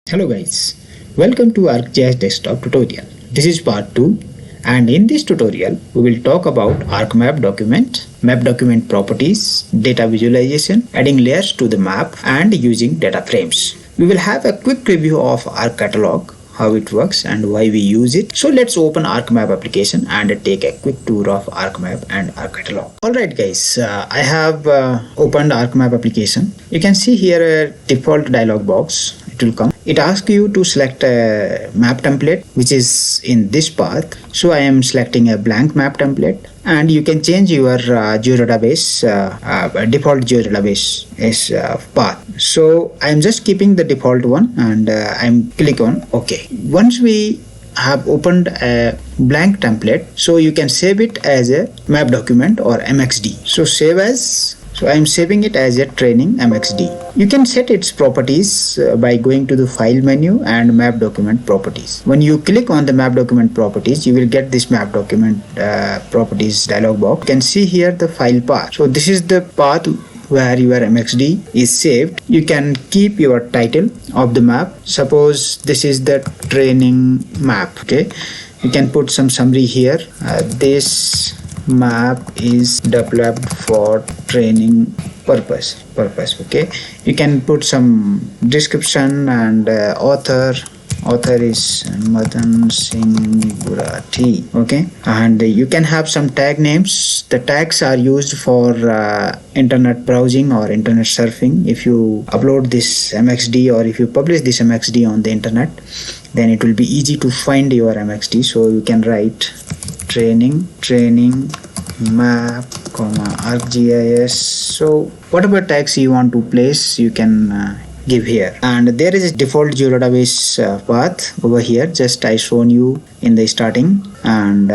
Hello guys, welcome to ArcGIS desktop tutorial. This is part 2 and in this tutorial we will talk about ArcMap document, map document properties, data visualization, adding layers to the map and using data frames. We will have a quick review of ArcCatalog, how it works and why we use it. So let's open ArcMap application and take a quick tour of ArcMap and ArcCatalog. Alright guys, I have opened ArcMap application. You can see here a default dialog box. It will come. It asks you to select a map template which is in this path. So I am selecting a blank map template and you can change your geodatabase, default geodatabase is path. So I am just keeping the default one and I'm click on OK. Once we have opened a blank template, so you can save it as a map document or MXD. So save as. So I am saving it as a training MXD. You can set its properties by going to the file menu and map document properties. When you click on the map document properties, you will get this map document properties dialog box. You can see here the file path. So this is the path where your MXD is saved. You can keep your title of the map. Suppose this is the training map. Okay, you can put some summary here. This map is developed for training purpose. Okay, you can put some description and author is Madan Singh Gurati. Okay, and you can have some tag names. The tags are used for internet browsing or internet surfing. If you upload this MXD or if you publish this MXD on the internet, then it will be easy to find your MXD. So you can write training map ArcGIS. So whatever tags you want to place, you can give here. And there is a default geodatabase path over here. Just I shown you in the starting, and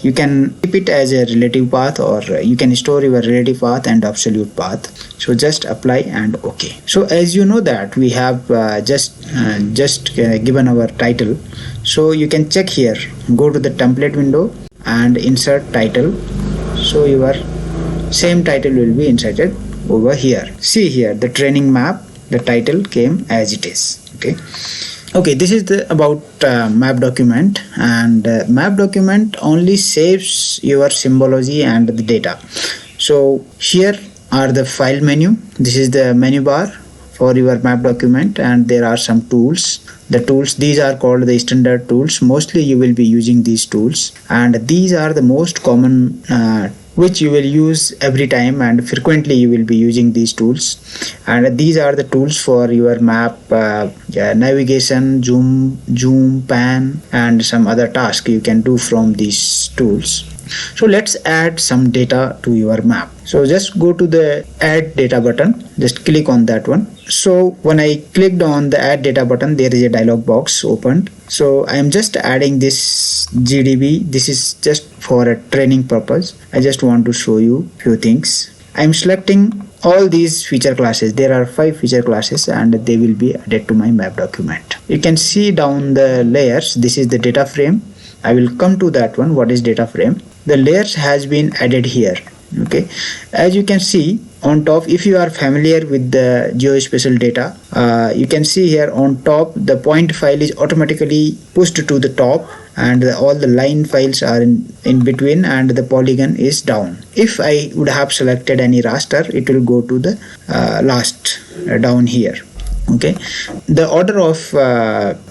you can keep it as a relative path or you can store your relative path and absolute path. So just apply and OK. So as you know that we have just given our title. So you can check here, go to the template window and insert title. So your same title will be inserted over here. See here the training map, the title came as it is. Okay, this is the about map document, and map document only saves your symbology and the data. So here are the file menu. This is the menu bar for your map document, and there are some tools. The tools, these are called the standard tools. Mostly you will be using these tools, and these are the most common which you will use every time, and frequently you will be using these tools. And these are the tools for your map navigation, zoom, pan, and some other tasks you can do from these tools. So let's add some data to your map. So just go to the add data button, just click on that one. So when I clicked on the add data button, there is a dialog box opened. So I am just adding this GDB. This is just for a training purpose. I just want to show you few things. I am selecting all these feature classes. There are 5 feature classes and they will be added to my map document. You can see down the layers. This is the data frame. I will come to that one. What is data frame? The layers has been added here. Okay, as you can see on top, if you are familiar with the geospatial data, you can see here on top the point file is automatically pushed to the top, and all the line files are in between, and the polygon is down. If I would have selected any raster, it will go to the last down here. Okay, the order of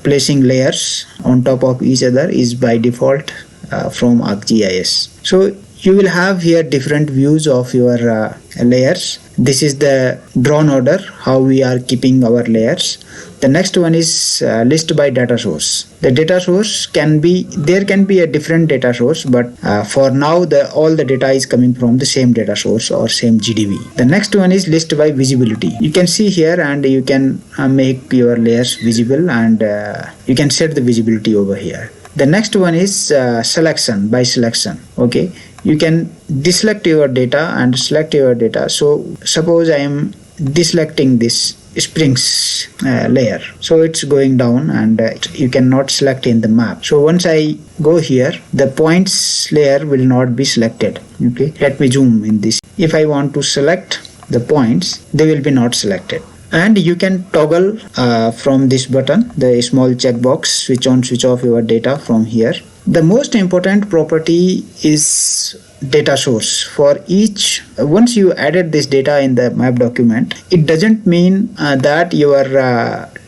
placing layers on top of each other is by default from ArcGIS. So you will have here different views of your layers. This is the drawn order, how we are keeping our layers. The next one is list by data source. The data source there can be a different data source, but for now all the data is coming from the same data source or same GDB. The next one is list by visibility. You can see here and you can make your layers visible, and you can set the visibility over here. The next one is selection by selection. Okay, you can deselect your data and select your data. So suppose I am deselecting this springs layer, so it's going down and you cannot select in the map. So once I go here, the points layer will not be selected. Okay, let me zoom in this. If I want to select the points, they will be not selected. and you can toggle from this button the small checkbox, switch on switch off your data from here. The most important property is data source. For each, once you added this data in the map document, it doesn't mean that your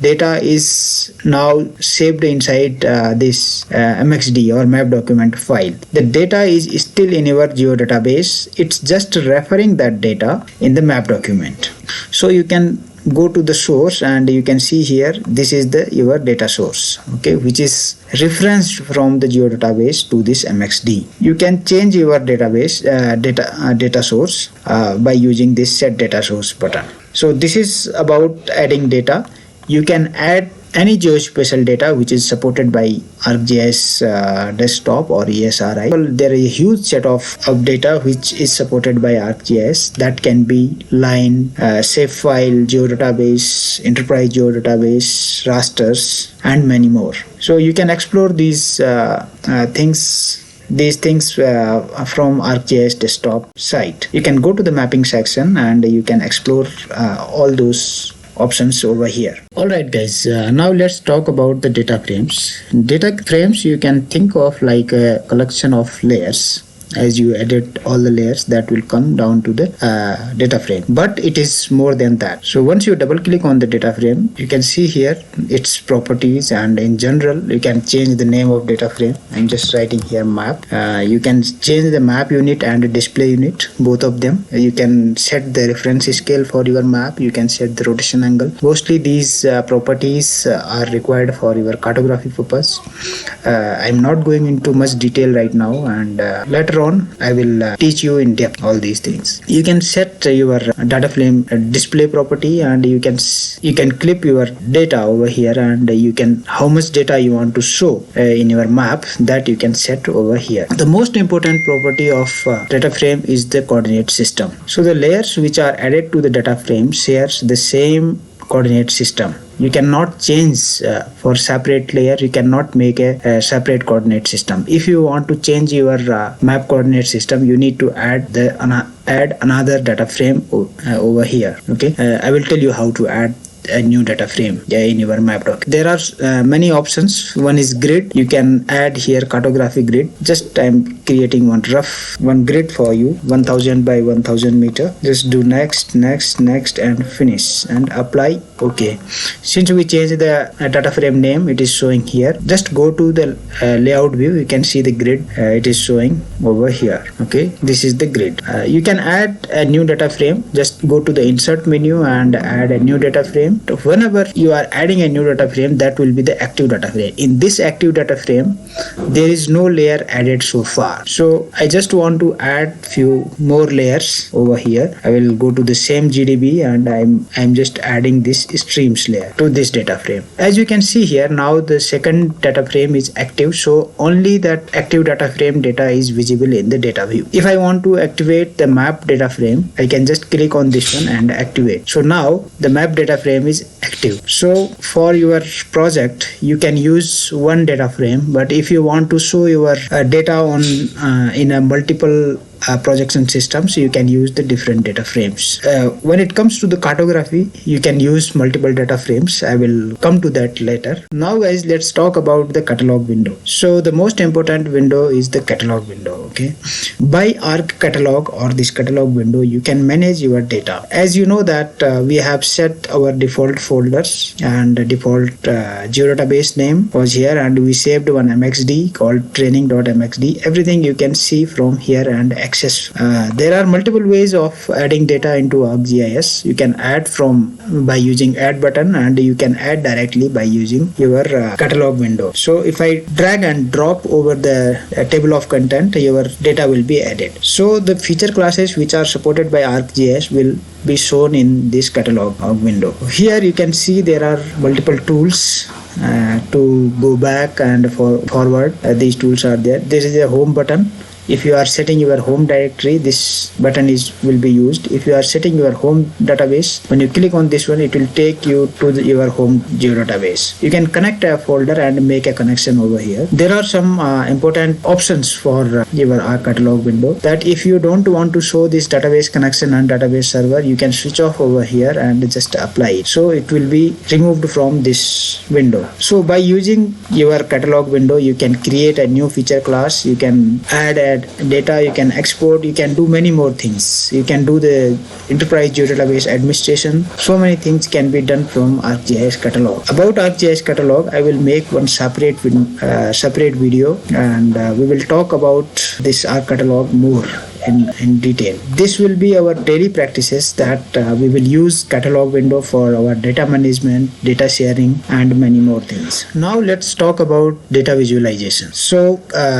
data is now saved inside this MXD or map document file. The data is still in your geodatabase. It's just referring that data in the map document. So you can go to the source and you can see here this is the your data source, okay, which is referenced from the geodatabase to this MXD. You can change your database data source by using this set data source button. So this is about adding data. You can add any geospatial data which is supported by ArcGIS desktop or ESRI. Well, there is a huge set of data which is supported by ArcGIS. That can be line, shapefile, geodatabase, enterprise geodatabase, rasters, and many more. So you can explore these things from ArcGIS desktop site. You can go to the mapping section and you can explore all those options over here. Alright guys, now let's talk about the data frames. Data frames you can think of like a collection of layers. As you edit all the layers, that will come down to the data frame, but it is more than that. So once you double click on the data frame, you can see here its properties, and in general you can change the name of data frame. I'm just writing here map. You can change the map unit and the display unit, both of them. You can set the reference scale for your map. You can set the rotation angle. Mostly these properties are required for your cartography purpose. I'm not going into much detail right now, and later on I will teach you in depth all these things. You can set your data frame display property, and you can clip your data over here, and you can how much data you want to show in your map, that you can set over here. The most important property of data frame is the coordinate system. So the layers which are added to the data frame shares the same coordinate system. You cannot change for separate layer. You cannot make a separate coordinate system. If you want to change your map coordinate system, you need to add another data frame over here. Okay, I will tell you how to add a new data frame in your map doc. There are many options. One is grid. You can add here cartography grid. Just I'm creating one grid for you, 1000 by 1000 meter. Just do next and finish and apply. Okay, since we changed the data frame name, it is showing here. Just go to the layout view. You can see the grid. It is showing over here. Okay, this is the grid. You can add a new data frame. Just go to the insert menu and add a new data frame. Whenever you are adding a new data frame, that will be the active data frame. In this active data frame, there is no layer added so far. So I just want to add few more layers over here. I will go to the same GDB and I'm just adding this streams layer to this data frame. As you can see here, now the second data frame is active, so only that active data frame data is visible in the data view. If I want to activate the map data frame, I can just click on this one and activate. So now the map data frame is active. So for your project, you can use one data frame, but if you want to show your data on in a multiple projection systems, you can use the different data frames. When it comes to the cartography, you can use multiple data frames. I will come to that later. Now guys, let's talk about the catalog window. So the most important window is the catalog window. Okay, by Arc catalog or this catalog window, you can manage your data. As you know that we have set our default folders, and the default geodatabase name was here, and we saved one MXD called training.mxd. Everything you can see from here and access. There are multiple ways of adding data into ArcGIS. You can add by using add button, and you can add directly by using your catalog window. So if I drag and drop over the table of content, your data will be added. So the feature classes which are supported by ArcGIS will be shown in this catalog window. Here you can see there are multiple tools to go back and forward. These tools are there. There is a home button. If you are setting your home directory, this button will be used. If you are setting your home database, when you click on this one, it will take you to your home geodatabase. You can connect a folder and make a connection over here. There are some important options for your Arc catalog window, that if you don't want to show this database connection and database server, you can switch off over here and just apply it. So it will be removed from this window. So by using your catalog window, you can create a new feature class, you can add data, you can export, you can do many more things. You can do the enterprise geodatabase administration. So many things can be done from ArcGIS catalog. About ArcGIS catalog, I will make one separate video, and we will talk about this Arc catalog more in detail. This will be our daily practices, that we will use catalog window for our data management, data sharing, and many more things. Now let's talk about data visualization. So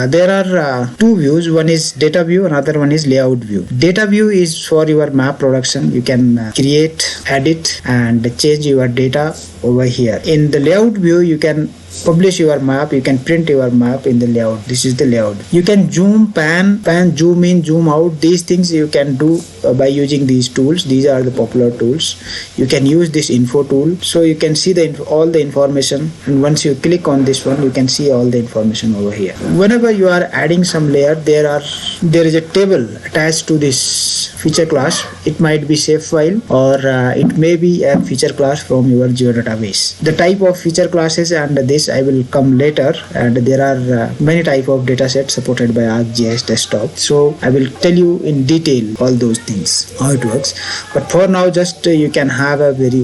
there are two views. One is data view, another one is layout view. Data view is for your map production. You can create, edit, and change your data over here. In the layout view, you can publish your map, you can print your map in the layout. This is the layout. You can zoom, pan, zoom in, zoom out. These things you can do by using these tools. These are the popular tools. You can use this info tool, so you can see all the information, and once you click on this one, you can see all the information over here. Whenever you are adding some layer, there is a table attached to this feature class. It might be shape file, or it may be a feature class from your geodatabase. The type of feature classes and this I will come later, and there are many type of datasets supported by ArcGIS Desktop. So I will tell you in detail all those things, how it works. But for now, just you can have a very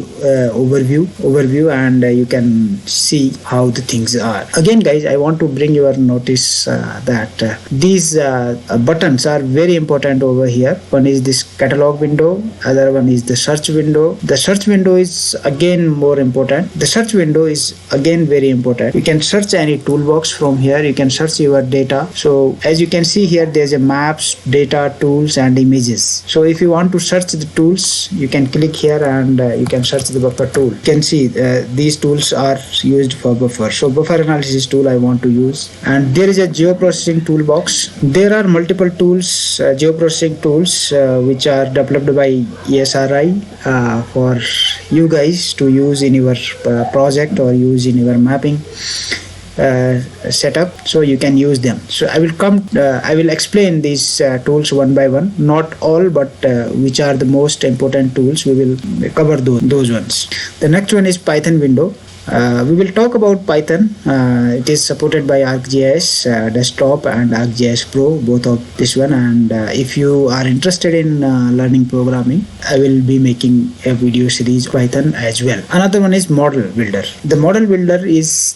overview, and you can see how the things are. Again, guys, I want to bring your notice that these buttons are very important over here. One is this catalog window, other one is the search window. The search window is again more important. The search window is again very important. You can search any toolbox from here. You can search your data. So as you can see here, there's a maps, data, tools, and images. So if you want to search the tools, you can click here and you can search the buffer tool. You can see these tools are used for buffer. So buffer analysis tool I want to use. And there is a geoprocessing toolbox. There are multiple tools, geoprocessing tools, which are developed by ESRI for you guys to use in your project or use in your mapping setup, so you can use them. So I will explain these tools one by one, not all, but which are the most important tools. We will cover those ones. The next one is Python window. We will talk about Python. It is supported by ArcGIS Desktop and ArcGIS Pro, both of this one. And if you are interested in learning programming, I will be making a video series Python as well. Another one is Model Builder. The Model Builder is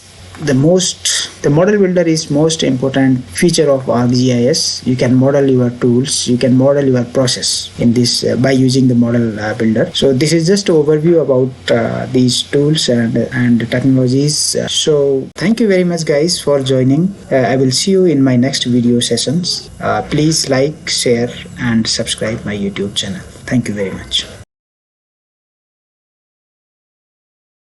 most important feature of ArcGIS. You can model your tools, you can model your process in this by using the Model Builder. So this is just an overview about these tools and technologies. So thank you very much, guys, for joining. I will see you in my next video sessions. Please like, share, and subscribe my YouTube channel. Thank you very much.